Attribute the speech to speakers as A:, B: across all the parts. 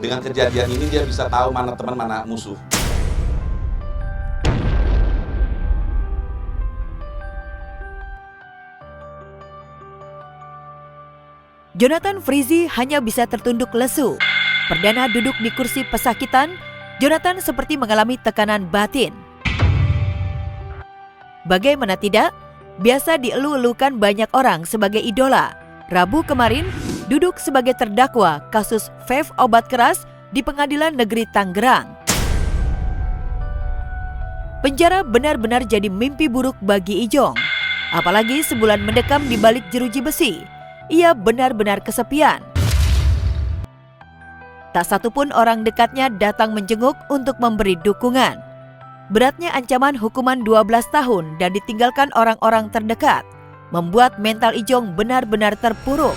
A: Dengan kejadian ini dia bisa tahu mana teman, mana musuh.
B: Jonathan Frizzy hanya bisa tertunduk lesu. Perdana duduk di kursi pesakitan, Jonathan seperti mengalami tekanan batin. Bagaimana tidak, biasa dielu-elukan banyak orang sebagai idola. Rabu kemarin, duduk sebagai terdakwa kasus vape obat keras di Pengadilan Negeri Tangerang. Penjara benar-benar jadi mimpi buruk bagi Ijong. Apalagi sebulan mendekam di balik jeruji besi, ia benar-benar kesepian. Tak satupun orang dekatnya datang menjenguk untuk memberi dukungan. Beratnya ancaman hukuman 12 tahun dan ditinggalkan orang-orang terdekat membuat mental Ijong benar-benar terpuruk.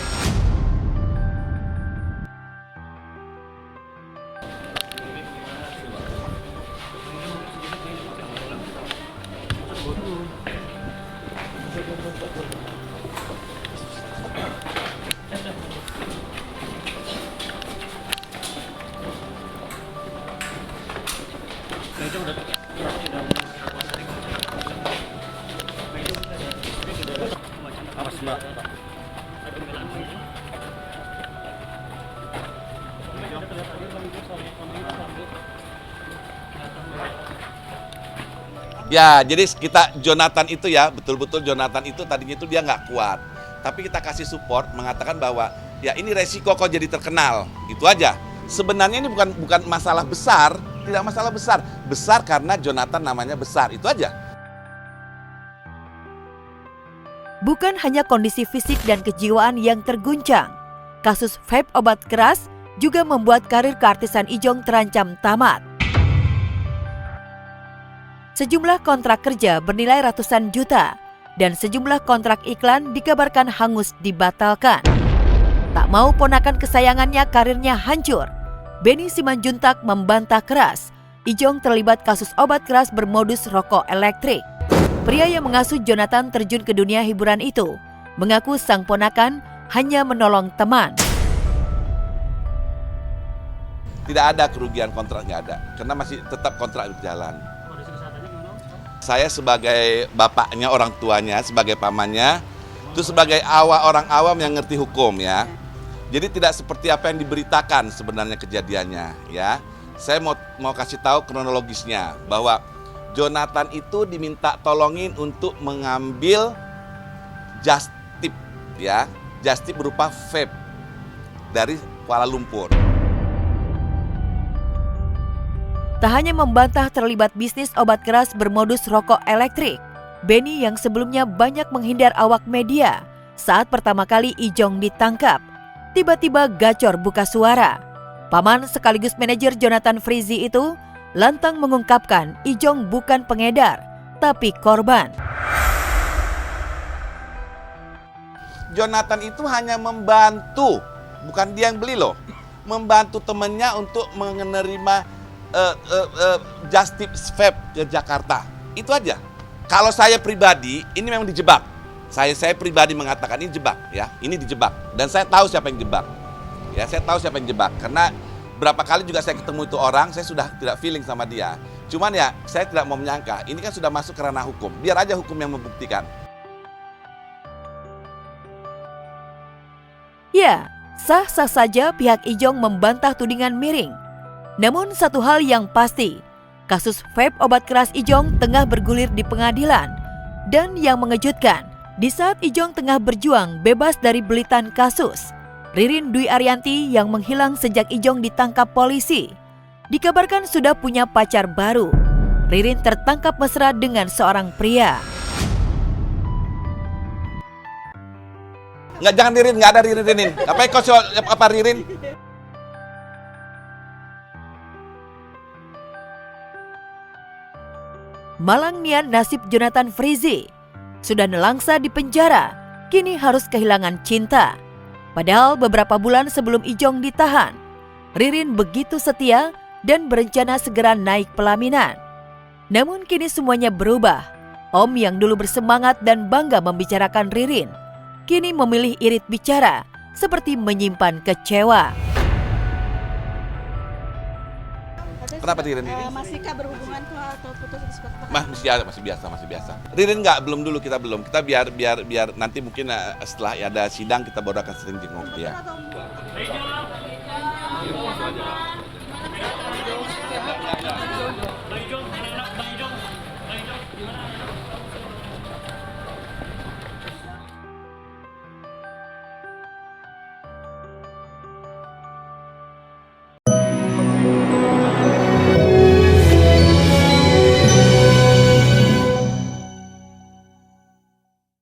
A: Ya, jadi Jonathan itu ya, betul-betul Jonathan itu tadinya itu dia nggak kuat. Tapi kita kasih support, mengatakan bahwa ya ini resiko kok jadi terkenal, itu aja. Sebenarnya ini bukan masalah besar, tidak masalah besar. Besar karena Jonathan namanya besar, itu aja.
B: Bukan hanya kondisi fisik dan kejiwaan yang terguncang. Kasus vape obat keras juga membuat karir keartisan Ijong terancam tamat. Sejumlah kontrak kerja bernilai ratusan juta dan sejumlah kontrak iklan dikabarkan hangus dibatalkan. Tak mau ponakan kesayangannya karirnya hancur, Benny Simanjuntak membantah keras Ijong terlibat kasus obat keras bermodus rokok elektrik. Pria yang mengasuh Jonathan terjun ke dunia hiburan itu mengaku sang ponakan hanya menolong teman.
A: Tidak ada kerugian kontrak, nggak ada, karena masih tetap kontrak berjalan. Saya sebagai bapaknya, orang tuanya, sebagai pamannya, itu sebagai orang awam yang ngerti hukum ya. Jadi tidak seperti apa yang diberitakan sebenarnya kejadiannya ya. Saya mau kasih tahu kronologisnya bahwa Jonathan itu diminta tolongin untuk mengambil just tip ya. Just tip berupa vape dari Kuala Lumpur.
B: Tak hanya membantah terlibat bisnis obat keras bermodus rokok elektrik, Benny yang sebelumnya banyak menghindar awak media saat pertama kali Ijong ditangkap, tiba-tiba gacor buka suara. Paman sekaligus manajer Jonathan Frizzy itu lantang mengungkapkan Ijong bukan pengedar, tapi korban.
A: Jonathan itu hanya membantu, bukan dia yang beli loh, membantu temannya untuk menerima just tip vape ke Jakarta. Itu aja. Kalau saya pribadi, ini memang dijebak. Saya pribadi mengatakan ini jebak ya, ini dijebak. Dan saya tahu siapa yang jebak. Ya, saya tahu siapa yang jebak karena berapa kali juga saya ketemu itu orang, saya sudah tidak feeling sama dia. Cuman ya, saya tidak mau menyangka, ini kan sudah masuk ke ranah hukum. Biar aja hukum yang membuktikan.
B: Ya, sah-sah saja pihak Ijong membantah tudingan miring. Namun satu hal yang pasti, kasus vape obat keras Ijong tengah bergulir di pengadilan. Dan yang mengejutkan, di saat Ijong tengah berjuang bebas dari belitan kasus, Ririn Dwi Arianti yang menghilang sejak Ijong ditangkap polisi, dikabarkan sudah punya pacar baru. Ririn tertangkap mesra dengan seorang pria.
A: Nggak, jangan Ririn, nggak ada Ririn. Ngapain kau apa Ririn?
B: Malang niat nasib Jonathan Frizzy. Sudah nelangsa di penjara, kini harus kehilangan cinta. Padahal beberapa bulan sebelum Ijong ditahan, Ririn begitu setia dan berencana segera naik pelaminan. Namun kini semuanya berubah. Om yang dulu bersemangat dan bangga membicarakan Ririn, kini memilih irit bicara seperti menyimpan kecewa.
A: Kenapa Ririn?
C: Masihkah berhubungan tuh atau putus atau seperti apa?
A: Masih biasa. Ririn nggak, belum. Kita biar nanti mungkin setelah ada sidang kita baru akan sering jenguk dia.
C: Atau